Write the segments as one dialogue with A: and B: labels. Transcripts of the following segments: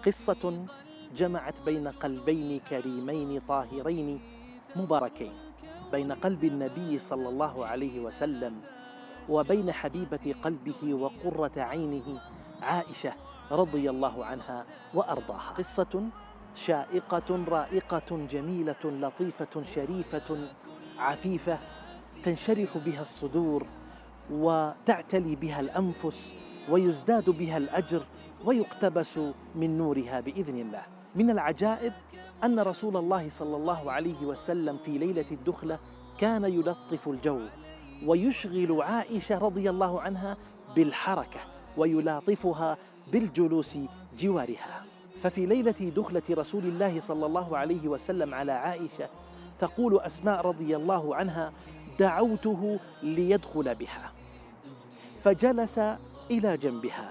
A: قصة جمعت بين قلبين كريمين طاهرين مباركين، بين قلب النبي صلى الله عليه وسلم وبين حبيبة قلبه وقرة عينه عائشة رضي الله عنها وأرضاها. قصة شائقة رائقة جميلة لطيفة شريفة عفيفة، تنشرح بها الصدور وتعتلي بها الأنفس ويزداد بها الأجر ويقتبس من نورها بإذن الله. من العجائب أن رسول الله صلى الله عليه وسلم في ليلة الدخلة كان يلطف الجو ويشغل عائشة رضي الله عنها بالحركة ويلاطفها بالجلوس جوارها. ففي ليلة دخلة رسول الله صلى الله عليه وسلم على عائشة تقول أسماء رضي الله عنها: دعوته ليدخل بها فجلس إلى جنبها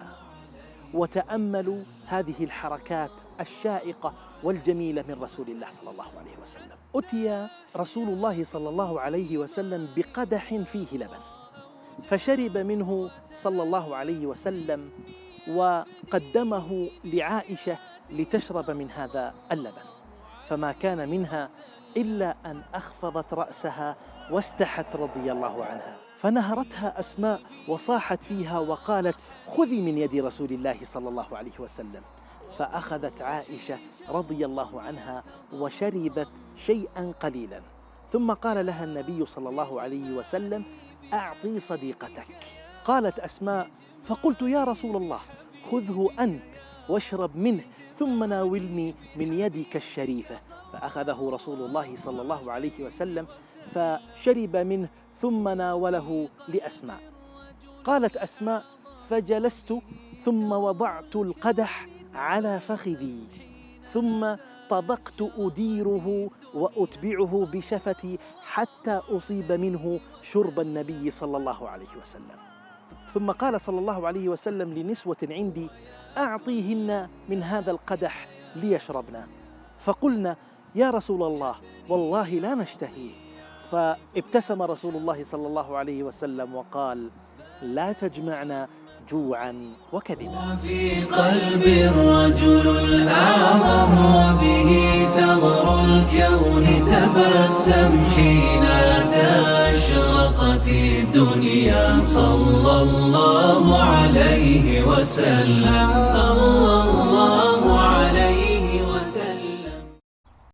A: وتأملوا هذه الحركات الشائقة والجميلة من رسول الله صلى الله عليه وسلم. أتي رسول الله صلى الله عليه وسلم بقدح فيه لبن فشرب منه صلى الله عليه وسلم وقدمه لعائشة لتشرب من هذا اللبن، فما كان منها إلا أن أخفضت رأسها واستحت رضي الله عنها، فنهرتها أسماء وصاحت فيها وقالت: خذي من يد رسول الله صلى الله عليه وسلم. فأخذت عائشة رضي الله عنها وشربت شيئا قليلا، ثم قال لها النبي صلى الله عليه وسلم: أعطي صديقتك. قالت أسماء: فقلت: يا رسول الله، خذه أنت واشرب منه ثم ناولني من يدك الشريفة. فأخذه رسول الله صلى الله عليه وسلم فشرب منه ثم ناوله لأسماء. قالت أسماء: فجلست ثم وضعت القدح على فخذي ثم طبقت أديره وأتبعه بشفتي حتى أصيب منه شرب النبي صلى الله عليه وسلم. ثم قال صلى الله عليه وسلم لنسوة عندي: أعطيهن من هذا القدح ليشربنا. فقلنا: يا رسول الله، والله لا نشتهيه. فابتسم رسول الله صلى الله عليه وسلم وقال: لا تجمعنا جوعا وكذبا.
B: في قلب الرجل الأعظم وبه ثغر الكون تبسم حين أشرقت الدنيا صلى الله عليه وسلم.